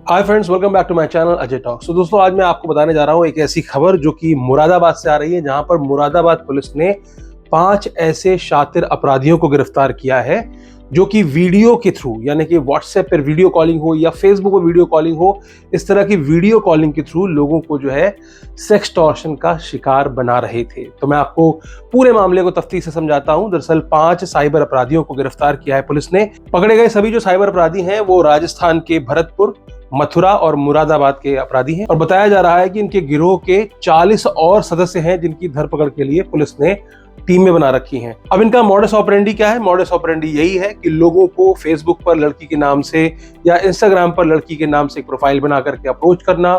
Hi friends, welcome back to my channel Ajay talks. तो दोस्तों, आज मैं आपको बताने जा रहा हूँ एक ऐसी खबर जो कि मुरादाबाद से आ रही है, जहां पर मुरादाबाद पुलिस ने 5 ऐसे शातिर अपराधियों को गिरफ्तार किया है जो कि वीडियो के थ्रू, यानी कि व्हाट्सएप पर वीडियो कॉलिंग हो या फेसबुक पर वीडियो कॉलिंग हो, इस तरह की वीडियो कॉलिंग के थ्रू लोगों को जो है सेक्सटॉर्शन का शिकार बना रहे थे। तो मैं आपको पूरे मामले को तफ्तीश से समझाता हूं। दरअसल 5 साइबर अपराधियों को गिरफ्तार किया है पुलिस ने। पकड़े गए सभी जो साइबर अपराधी हैं वो राजस्थान के भरतपुर, मथुरा और मुरादाबाद के अपराधी हैं और बताया जा रहा है कि इनके गिरोह के 40 और सदस्य हैं जिनकी धरपकड़ के लिए पुलिस ने टीमें बना रखी हैं। अब इनका मॉडस ऑपरेंडी क्या है? मॉडस ऑपरेंडी यही है कि लोगों को फेसबुक पर लड़की के नाम से या इंस्टाग्राम पर लड़की के नाम से एक प्रोफाइल बना करके अप्रोच करना,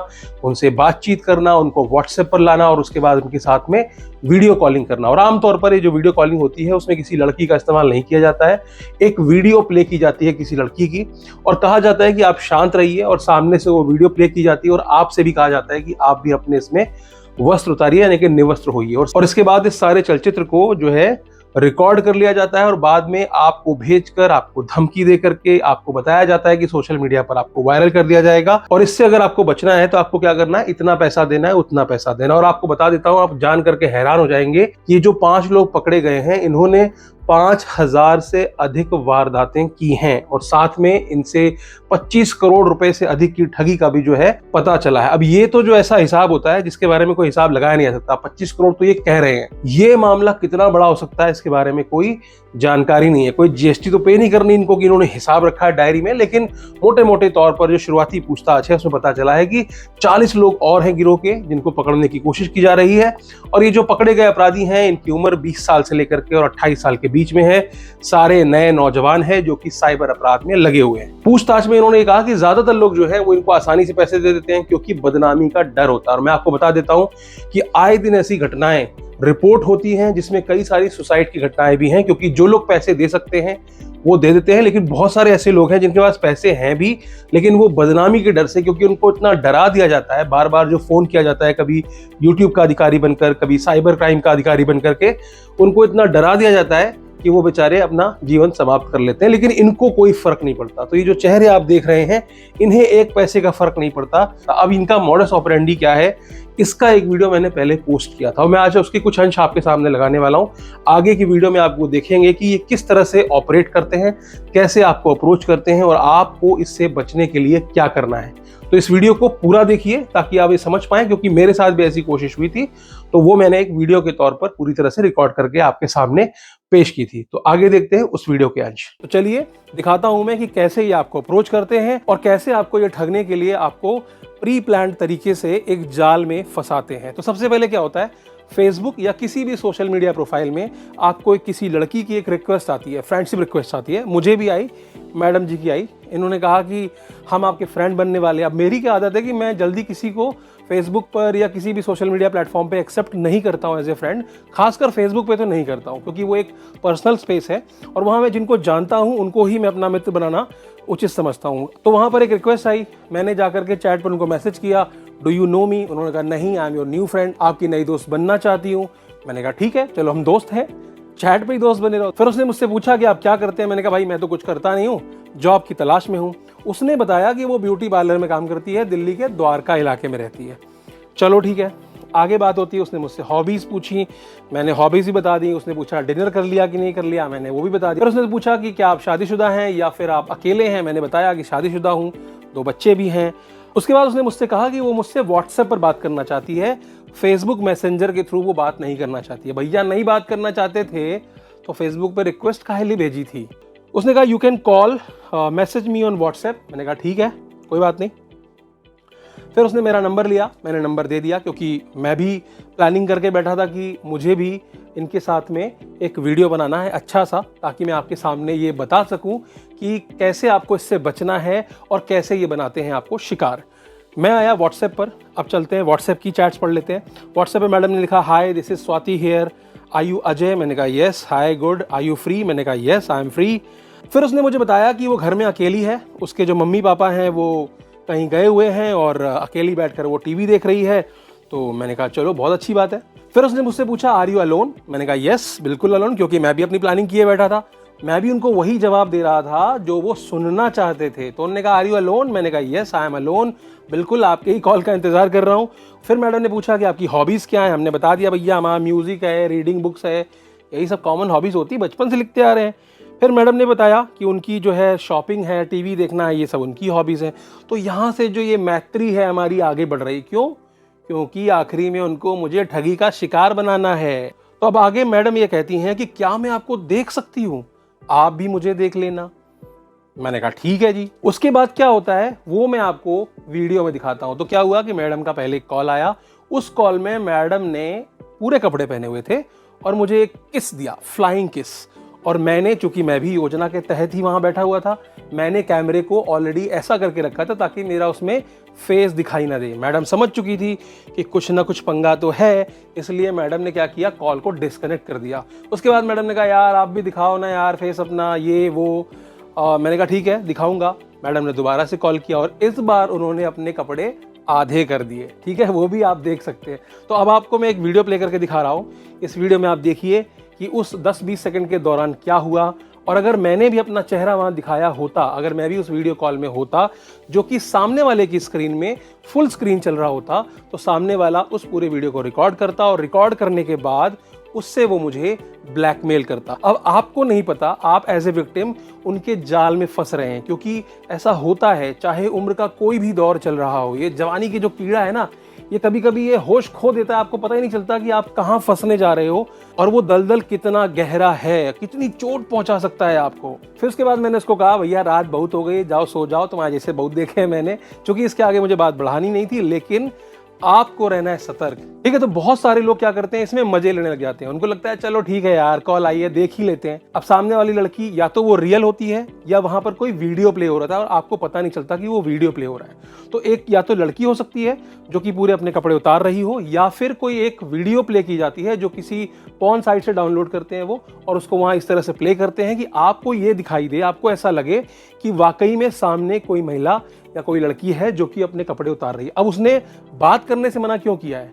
उनसे बातचीत करना, उनको व्हाट्सएप पर लाना और उसके बाद उनके साथ में वीडियो कॉलिंग करना। और आमतौर पर ये जो वीडियो कॉलिंग होती है उसमें किसी लड़की का इस्तेमाल नहीं किया जाता है। एक वीडियो प्ले की जाती है किसी लड़की की और कहा जाता है कि आप शांत रहिए, और सामने से वो वीडियो प्ले की जाती है और आपसे भी कहा जाता है कि आप भी अपने इसमें वस्त्र उतारिए, यानी कि निवस्त्र होइए। और इसके बाद इस सारे चलचित्र को जो है रिकॉर्ड कर लिया जाता है और बाद में आपको भेजकर, आपको धमकी दे करके आपको बताया जाता है कि सोशल मीडिया पर आपको वायरल कर दिया जाएगा। और इससे अगर आपको बचना है तो आपको क्या करना है, इतना पैसा देना है, उतना पैसा देना। और आपको बता देता हूं, आप जान करके हैरान हो जाएंगे कि ये जो 5 लोग पकड़े गए हैं, इन्होंने 5000 से अधिक वारदातें की हैं और साथ में इनसे 25 करोड़ रुपए से अधिक की ठगी का भी जो है पता चला है। अब ये तो जो ऐसा हिसाब होता है जिसके बारे में कोई हिसाब लगाया नहीं जा सकता। 25 करोड़ तो ये कह रहे हैं, ये मामला कितना बड़ा हो सकता है इसके बारे में कोई जानकारी नहीं है। कोई जीएसटी तो पे नहीं करनी इनको कि इन्होंने हिसाब रखा है डायरी में, लेकिन मोटे मोटे तौर पर जो शुरुआती पूछताछ है उसमें पता चला है कि 40 लोग और हैं गिरोह के जिनको पकड़ने की कोशिश की जा रही है। और ये जो पकड़े गए अपराधी हैं, इनकी उम्र 20 साल से लेकर के और 28 साल के बीच में है। सारे नए नौजवान हैं जो कि साइबर अपराध में लगे हुए हैं। पूछताछ में इन्होंने कहा कि ज्यादातर लोग जो है वो इनको आसानी से पैसे दे देते हैं क्योंकि बदनामी का डर होता है। और मैं आपको बता देता हूं कि आए दिन ऐसी घटनाएं रिपोर्ट होती हैं जिसमें कई सारी सुसाइड की घटनाएं भी हैं, क्योंकि जो लोग पैसे दे सकते हैं वो दे देते हैं, लेकिन बहुत सारे ऐसे लोग हैं जिनके पास पैसे हैं भी, लेकिन वो बदनामी के डर से, क्योंकि उनको इतना डरा दिया जाता है, बार बार जो फोन किया जाता है, कभी यूट्यूब का अधिकारी बनकर, कभी साइबर क्राइम का अधिकारी बनकर के, उनको इतना डरा दिया जाता है कि वो बेचारे अपना जीवन समाप्त कर लेते हैं, लेकिन इनको कोई फर्क नहीं पड़ता। तो ये जो चेहरे आप देख रहे हैं, इन्हें एक पैसे का फर्क नहीं पड़ता। अब इनका मॉडस ऑपरेंडी क्या है, इसका एक वीडियो मैंने पहले पोस्ट किया था और मैं आज उसके कुछ अंश आपके सामने लगाने वाला हूं। आगे की वीडियो में आप वो देखेंगे कि ये किस तरह से ऑपरेट करते हैं, कैसे आपको अप्रोच करते हैं और आपको इससे बचने के लिए क्या करना है। तो इस वीडियो को पूरा देखिए ताकि आप ये समझ पाएं, क्योंकि मेरे साथ भी ऐसी कोशिश हुई थी, तो वो मैंने एक वीडियो के तौर पर पूरी तरह से रिकॉर्ड करके आपके सामने पेश की थी। तो आगे देखते हैं उस वीडियो के अंश। तो चलिए दिखाता हूं मैं कि कैसे ये आपको अप्रोच करते हैं और कैसे आपको ये ठगने के लिए आपको प्री प्लान्ड तरीके से एक जाल में फंसाते हैं। तो सबसे पहले क्या होता है, फेसबुक या किसी भी सोशल मीडिया प्रोफाइल में आपको किसी लड़की की एक रिक्वेस्ट आती है, फ्रेंडशिप रिक्वेस्ट आती है। मुझे भी आई, मैडम जी की आई। इन्होंने कहा कि हम आपके फ्रेंड बनने वाले हैं। अब मेरी क्या आदत है कि मैं जल्दी किसी को फेसबुक पर या किसी भी सोशल मीडिया प्लेटफॉर्म पे एक्सेप्ट नहीं करता हूं एज ए फ्रेंड। खासकर फेसबुक पे तो नहीं करता हूं, क्योंकि वो एक पर्सनल स्पेस है और वहां मैं जिनको जानता हूं उनको ही मैं अपना मित्र बनाना उचित समझता हूं। तो वहां पर एक रिक्वेस्ट आई, मैंने जाकर के चैट पर उनको मैसेज किया, डू यू नो मी? उन्होंने कहा नहीं, I am your new friend, आपकी नई दोस्त बनना चाहती हूँ। मैंने कहा ठीक है, चलो हम दोस्त हैं, चैट पे ही दोस्त बने रहो। फिर उसने मुझसे पूछा कि आप क्या करते हैं? मैंने कहा भाई मैं तो कुछ करता नहीं हूँ, जॉब की तलाश में हूँ। उसने बताया कि वो ब्यूटी पार्लर में काम करती है, दिल्ली के द्वारका इलाके में रहती है। चलो ठीक है, आगे बात होती है। उसने मुझसे हॉबीज पूछी, मैंने हॉबीज भी बता दी। उसने पूछा डिनर कर लिया कि नहीं कर लिया, मैंने वो भी बता दिया। फिर उसने पूछा कि क्या आप शादीशुदा हैं या फिर आप अकेले हैं? मैंने बताया कि शादीशुदा हूँ, 2 बच्चे भी हैं। उसके बाद उसने मुझसे कहा कि वो मुझसे व्हाट्सएप पर बात करना चाहती है, फेसबुक मैसेंजर के थ्रू वो बात नहीं करना चाहती है। भैया नहीं बात करना चाहते थे तो फेसबुक पर रिक्वेस्ट काहे लिए भेजी थी? उसने कहा you can call message me on WhatsApp. मैंने कहा ठीक है, कोई बात नहीं। फिर उसने मेरा नंबर लिया, मैंने नंबर दे दिया, क्योंकि मैं भी प्लानिंग करके बैठा था कि मुझे भी इनके साथ में एक वीडियो बनाना है अच्छा सा, ताकि मैं आपके सामने ये बता सकूं कि कैसे आपको इससे बचना है और कैसे ये बनाते हैं आपको शिकार। मैं आया व्हाट्सएप पर। अब चलते हैं व्हाट्सएप की चैट्स पढ़ लेते हैं। व्हाट्सएप पे मैडम ने लिखा hi this is Swati here, are you Ajay? मैंने कहा yes. Hi good, are you free? मैंने कहा यस आई एम फ्री। फिर उसने मुझे बताया कि वो घर में अकेली है, उसके जो मम्मी पापा हैं वो कहीं गए हुए हैं और अकेली बैठकर वो टीवी देख रही है। तो मैंने कहा चलो बहुत अच्छी बात है। फिर उसने मुझसे पूछा आर यू अलोन? मैंने कहा यस बिल्कुल अलोन, क्योंकि मैं भी अपनी प्लानिंग किए बैठा था। मैं भी उनको वही जवाब दे रहा था जो वो सुनना चाहते थे। तो उन्होंने कहा आर यू अलोन, मैंने कहा यस आई एम अलोन, बिल्कुल आपके ही कॉल का इंतजार कर रहा हूँ। फिर मैडम ने पूछा कि आपकी हॉबीज़ क्या है, हमने बता दिया भैया हमारा म्यूज़िक है, रीडिंग बुक्स है, यही सब कॉमन हॉबीज़ होती है, बचपन से लिखते आ रहे हैं। फिर मैडम ने बताया कि उनकी जो है शॉपिंग है, टीवी देखना है, ये सब उनकी हॉबीज़ हैं। तो यहाँ से जो ये मैत्री है हमारी आगे बढ़ रही, क्यों? क्योंकि आखिरी में उनको मुझे ठगी का शिकार बनाना है। तो अब आगे मैडम ये कहती हैं कि क्या मैं आपको देख सकती हूँ, आप भी मुझे देख लेना। मैंने कहा ठीक है जी। उसके बाद क्या होता है वो मैं आपको वीडियो में दिखाता हूँ। तो क्या हुआ कि मैडम का पहले एक कॉल आया, उस कॉल में मैडम ने पूरे कपड़े पहने हुए थे और मुझे एक किस दिया, फ्लाइंग किस। और मैंने, चूंकि मैं भी योजना के तहत ही वहां बैठा हुआ था, मैंने कैमरे को ऑलरेडी ऐसा करके रखा था ताकि मेरा उसमें फेस दिखाई ना दे। मैडम समझ चुकी थी कि कुछ ना कुछ पंगा तो है, इसलिए मैडम ने क्या किया, कॉल को डिस्कनेक्ट कर दिया। उसके बाद मैडम ने कहा यार आप भी दिखाओ ना यार फेस अपना, ये वो। मैंने कहा ठीक है दिखाऊंगा। मैडम ने दोबारा से कॉल किया और इस बार उन्होंने अपने कपड़े आधे कर दिए, ठीक है, वो भी आप देख सकते हैं। तो अब आपको मैं एक वीडियो प्ले करके दिखा रहा हूँ। इस वीडियो में आप देखिए कि उस 10-20 सेकंड के दौरान क्या हुआ, और अगर मैंने भी अपना चेहरा वहां दिखाया होता, अगर मैं भी उस वीडियो कॉल में होता जो कि सामने वाले की स्क्रीन में फुल स्क्रीन चल रहा होता, तो सामने वाला उस पूरे वीडियो को रिकॉर्ड करता और रिकॉर्ड करने के बाद उससे वो मुझे ब्लैकमेल करता। अब आपको नहीं पता, आप एज ए विक्टिम उनके जाल में फंस रहे हैं, क्योंकि ऐसा होता है चाहे उम्र का कोई भी दौर चल रहा हो। ये जवानी की जो कीड़ा है ना, ये कभी कभी ये होश खो देता है, आपको पता ही नहीं चलता कि आप कहाँ फंसने जा रहे हो और वो दलदल कितना गहरा है, कितनी चोट पहुंचा सकता है आपको। फिर उसके बाद मैंने उसको कहा भैया रात बहुत हो गई, जाओ सो जाओ, तुम्हारे जैसे बहुत देखे हैं मैंने। चूंकि इसके आगे मुझे बात बढ़ानी नहीं थी, लेकिन आपको रहना है सतर्क, ठीक है। तो बहुत सारे लोग क्या करते हैं, इसमें मजे लेने लग जाते हैं। उनको लगता है चलो ठीक है यार कॉल आई है देख ही लेते हैं। अब सामने वाली लड़की या तो वो रियल होती है या वहां पर कोई वीडियो प्ले हो रहा था और आपको पता नहीं चलता कि वो वीडियो प्ले हो रहा है। तो एक या तो लड़की हो सकती है जो कि पूरे अपने कपड़े उतार रही हो, या फिर कोई एक वीडियो प्ले की जाती है जो किसी पॉर्न साइट से डाउनलोड करते हैं वो, और उसको वहां इस तरह से प्ले करते हैं कि आपको ये दिखाई दे, आपको ऐसा लगे कि वाकई में सामने कोई महिला या कोई लड़की है जो कि अपने कपड़े उतार रही है। अब उसने बात करने से मना क्यों किया है?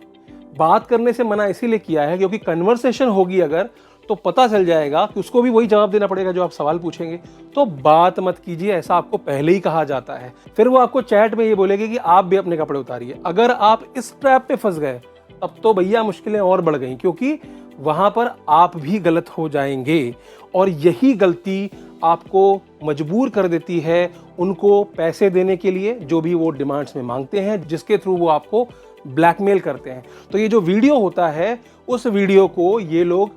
बात करने से मना इसीलिए किया है क्योंकि कन्वर्सेशन होगी अगर, तो पता चल जाएगा कि उसको भी वही जवाब देना पड़ेगा जो आप सवाल पूछेंगे। तो बात मत कीजिए, ऐसा आपको पहले ही कहा जाता है। फिर वो आपको चैट में ये बोलेगी कि आप भी अपने कपड़े उतारिए। अगर आप इस ट्रैप पे फंस गए तब तो भैया मुश्किलें और बढ़ गई, क्योंकि वहां पर आप भी गलत हो जाएंगे और यही गलती आपको मजबूर कर देती है उनको पैसे देने के लिए, जो भी वो डिमांड्स में मांगते हैं, जिसके थ्रू वो आपको ब्लैकमेल करते हैं। तो ये जो वीडियो होता है, उस वीडियो को ये लोग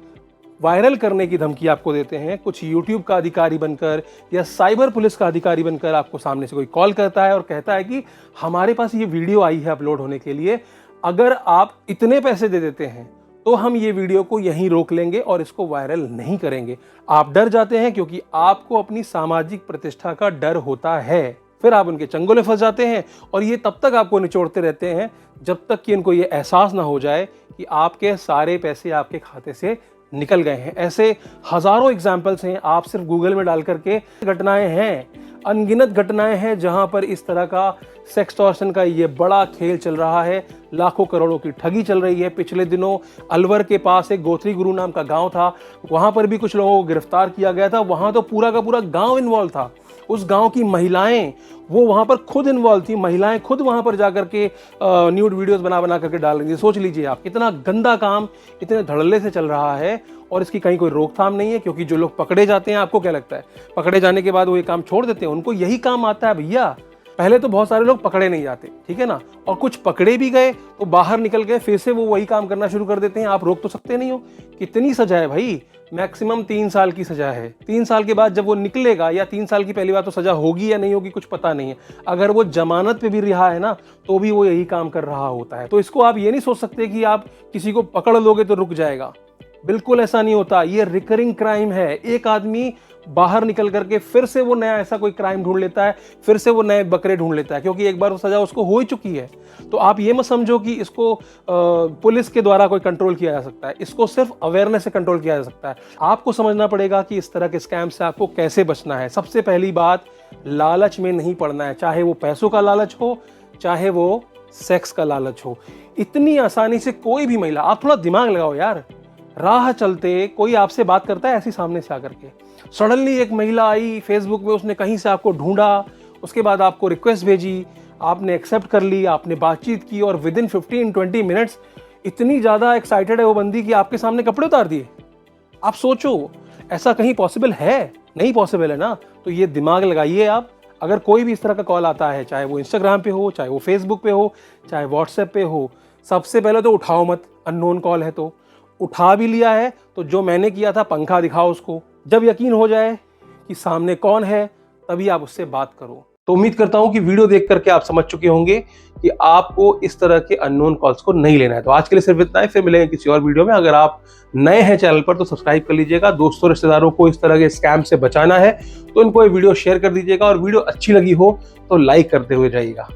वायरल करने की धमकी आपको देते हैं। कुछ यूट्यूब का अधिकारी बनकर या साइबर पुलिस का अधिकारी बनकर आपको सामने से कोई कॉल करता है और कहता है कि हमारे पास ये वीडियो आई है अपलोड होने के लिए, अगर आप इतने पैसे दे देते हैं तो हम ये वीडियो को यहीं रोक लेंगे और इसको वायरल नहीं करेंगे। आप डर जाते हैं क्योंकि आपको अपनी सामाजिक प्रतिष्ठा का डर होता है। फिर आप उनके चंगुल में फंस जाते हैं और ये तब तक आपको निचोड़ते रहते हैं जब तक कि इनको ये एहसास ना हो जाए कि आपके सारे पैसे आपके खाते से निकल गए हैं। ऐसे हजारों एग्जाम्पल्स हैं, आप सिर्फ गूगल में डाल करके, घटनाएं हैं, अनगिनत घटनाएं हैं जहां पर इस तरह का सेक्सटॉर्शन का ये बड़ा खेल चल रहा है। लाखों करोड़ों की ठगी चल रही है। पिछले दिनों अलवर के पास एक गोत्री गुरु नाम का गांव था, वहां पर भी कुछ लोगों को गिरफ्तार किया गया था। वहां तो पूरा का पूरा गांव इन्वॉल्व था। उस गांव की महिलाएं, वो वहां पर खुद इन्वॉल्व थी, महिलाएं खुद वहां पर जाकर के न्यूड वीडियोस बना करके डाल रही थी। सोच लीजिए आप, कितना गंदा काम इतने धड़ल्ले से चल रहा है और इसकी कहीं कोई रोकथाम नहीं है। क्योंकि जो लोग पकड़े जाते हैं, आपको क्या लगता है पकड़े जाने के बाद वो ये काम छोड़ देते हैं? उनको यही काम आता है भैया। पहले तो बहुत सारे लोग पकड़े नहीं जाते, ठीक है ना, और कुछ पकड़े भी गए तो बाहर निकल गए, फिर से वो वही काम करना शुरू कर देते हैं। आप रोक तो सकते नहीं हो। कितनी सजा है भाई? मैक्सिमम 3 साल की सजा है। 3 साल के बाद जब वो निकलेगा, या 3 साल की पहली बार तो सजा होगी या नहीं होगी कुछ पता नहीं है, अगर वो जमानत पे भी रिहा है ना, तो भी वो यही काम कर रहा होता है। तो इसको आप ये नहीं सोच सकते कि आप किसी को पकड़ लोगे तो रुक जाएगा। बिल्कुल ऐसा नहीं होता। ये रिकरिंग क्राइम है। एक आदमी बाहर निकल करके फिर से वो नया ऐसा कोई क्राइम ढूंढ लेता है, फिर से वो नए बकरे ढूंढ लेता है, क्योंकि एक बार वो सजा उसको हो ही चुकी है। तो आप ये मत समझो कि इसको पुलिस के द्वारा कोई कंट्रोल किया जा सकता है। इसको सिर्फ अवेयरनेस से कंट्रोल किया जा सकता है। आपको समझना पड़ेगा कि इस तरह के स्कैम से आपको कैसे बचना है। सबसे पहली बात, लालच में नहीं पड़ना है, चाहे वो पैसों का लालच हो, चाहे वो सेक्स का लालच हो। इतनी आसानी से कोई भी महिला, आप थोड़ा दिमाग लगाओ यार, राह चलते कोई आपसे बात करता है ऐसी सामने से आकर के, सडनली एक महिला आई फेसबुक में, उसने कहीं से आपको ढूंढा, उसके बाद आपको रिक्वेस्ट भेजी, आपने एक्सेप्ट कर ली, आपने बातचीत की और विद इन 15-20 मिनट्स इतनी ज़्यादा एक्साइटेड है वो बंदी कि आपके सामने कपड़े उतार दिए। आप सोचो, ऐसा कहीं पॉसिबल है? नहीं पॉसिबल है ना। तो ये दिमाग लगाइए आप, अगर कोई भी इस तरह का कॉल आता है, चाहे वो इंस्टाग्राम पे हो, चाहे वो फेसबुक पे हो, चाहे व्हाट्सएप पे हो, सबसे पहले तो उठाओ मत। अननोन कॉल है तो उठा भी लिया है तो जो मैंने किया था, पंखा दिखाओ उसको। जब यकीन हो जाए कि सामने कौन है, तभी आप उससे बात करो। तो उम्मीद करता हूं कि वीडियो देख करके आप समझ चुके होंगे कि आपको इस तरह के अननोन कॉल्स को नहीं लेना है। तो आज के लिए सिर्फ इतना ही, फिर मिलेंगे किसी और वीडियो में। अगर आप नए हैं चैनल पर तो सब्सक्राइब कर लीजिएगा। दोस्तों रिश्तेदारों को इस तरह के स्कैम से बचाना है तो इनको ये वीडियो शेयर कर दीजिएगा, और वीडियो अच्छी लगी हो तो लाइक करते हुए जाइएगा।